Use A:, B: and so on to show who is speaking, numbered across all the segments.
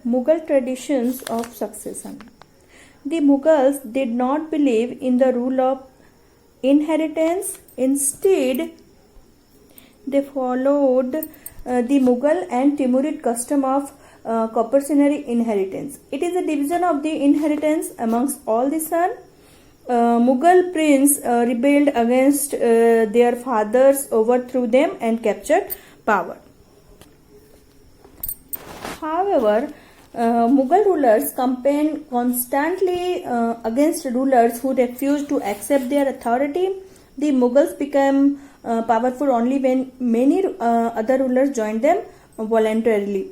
A: Mughal traditions of succession. The Mughals did not believe in the rule of inheritance. Instead, they followed the Mughal and Timurid custom of compulsory inheritance. It is a division of the inheritance amongst all the sons. Mughal prince rebelled against their fathers, overthrew them, and captured power. However, Mughal rulers campaigned constantly against rulers who refused to accept their authority. The Mughals became powerful only when many other rulers joined them voluntarily.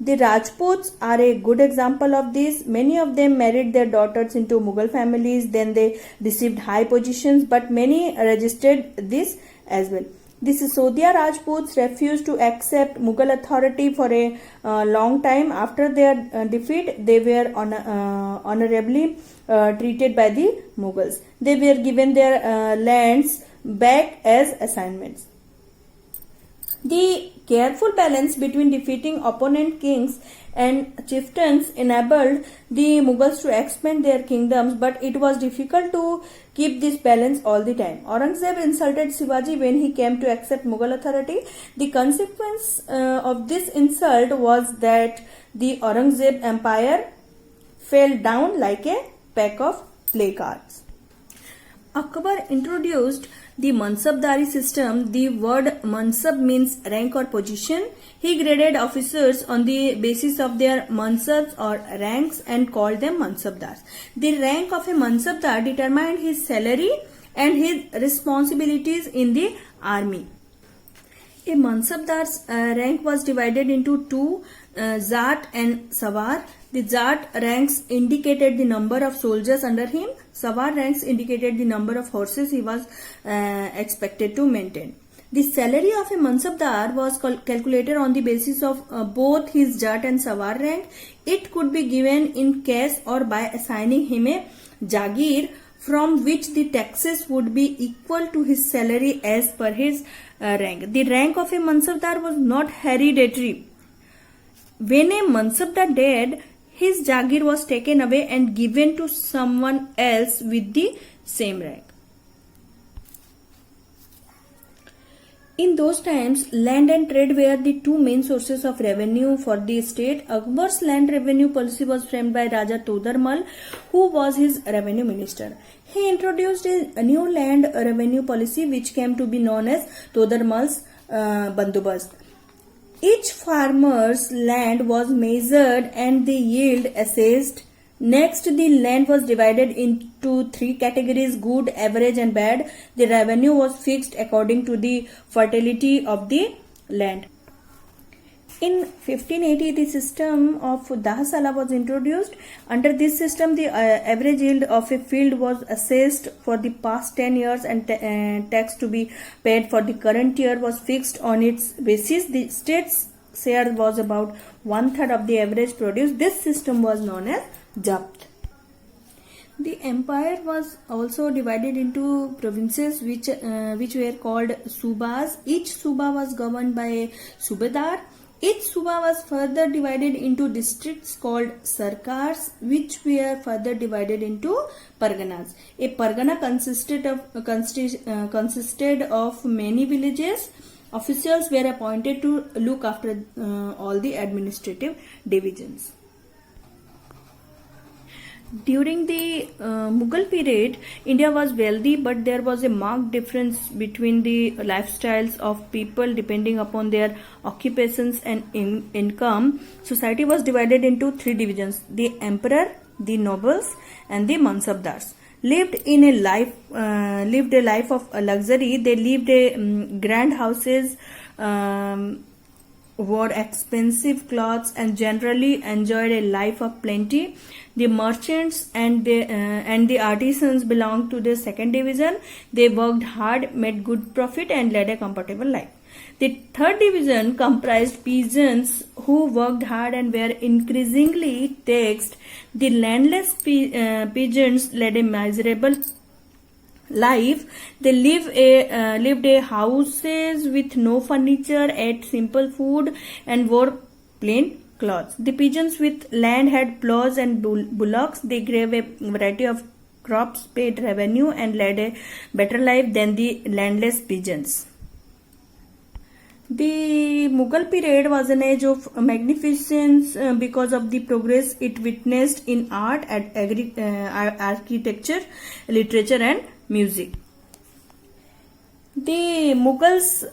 A: The Rajputs are a good example of this. Many of them married their daughters into Mughal families, then they received high positions, but many resisted this as well. The Sisodia Rajputs refused to accept Mughal authority for a long time. After their defeat, they were honorably treated by the Mughals. They were given their lands back as assignments. The careful balance between defeating opponent kings and chieftains enabled the Mughals to expand their kingdoms, but it was difficult to keep this balance all the time. Aurangzeb insulted Shivaji when he came to accept Mughal authority. The consequence of this insult was that the Aurangzeb empire fell down like a pack of play cards. Akbar introduced the Mansabdari system. The word Mansab means rank or position. He graded officers on the basis of their Mansabs or ranks and called them Mansabdars. The rank of a Mansabdar determined his salary and his responsibilities in the army. A Mansabdar's rank was divided into two, Zat and Sawar. The Zat ranks indicated the number of soldiers under him. Sawar ranks indicated the number of horses he was expected to maintain. The salary of a Mansabdar was calculated on the basis of both his Jat and Sawar rank. It could be given in cash or by assigning him a Jagir, from which the taxes would be equal to his salary as per his rank. The rank of a Mansabdar was not hereditary. When a Mansabdar died, his Jagir was taken away and given to someone else with the same rank. In those times, land and trade were the two main sources of revenue for the state. Akbar's land revenue policy was framed by Raja Todar Mal, who was his revenue minister. He introduced a new land revenue policy which came to be known as Todar Mal's Bandobast. Each farmer's land was measured and the yield assessed. Next, the land was divided into three categories: good, average and bad. The revenue was fixed according to the fertility of the land. In 1580, the system of Dahasala was introduced. Under this system, the average yield of a field was assessed for the past 10 years and tax to be paid for the current year was fixed on its basis. The state's share was about 1/3 of the average produce. This system was known as Japt. The empire was also divided into provinces which were called Subas. Each Suba was governed by a Subedar. Each Suba was further divided into districts called Sarkars, which were further divided into Parganas. A Pargana consisted of many villages. Officials were appointed to look after all the administrative divisions. During the Mughal period, India was wealthy, but there was a marked difference between the lifestyles of people depending upon their occupations and income. Society was divided into three divisions: the emperor, the nobles, and the mansabdars. Lived a life of luxury. They lived in grand houses, wore expensive clothes, and generally enjoyed a life of plenty. The merchants and the artisans belonged to the second division. They worked hard, made good profit, and led a comfortable life. The third division comprised peasants who worked hard and were increasingly taxed. The landless peasants led a miserable life. They lived in houses with no furniture, ate simple food, and wore plain cloths. The pigeons with land had plows and bullocks. They gave a variety of crops, paid revenue, and led a better life than the landless pigeons. The Mughal period was an age of magnificence because of the progress it witnessed in art, architecture, literature, and music. The Mughals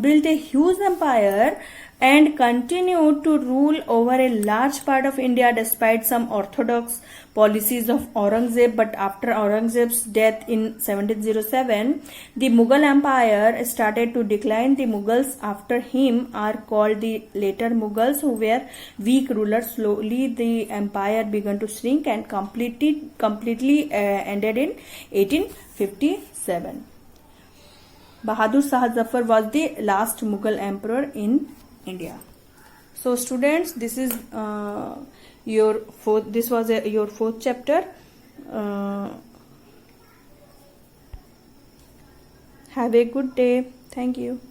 A: built a huge empire and continued to rule over a large part of India despite some orthodox policies of Aurangzeb. But after Aurangzeb's death in 1707, the Mughal Empire started to decline. The Mughals after him are called the later Mughals, who were weak rulers. Slowly the empire began to shrink and completely ended in 1857. Bahadur Shah Zafar was the last Mughal emperor in India. So students, this is your fourth chapter. Have a good day. Thank you.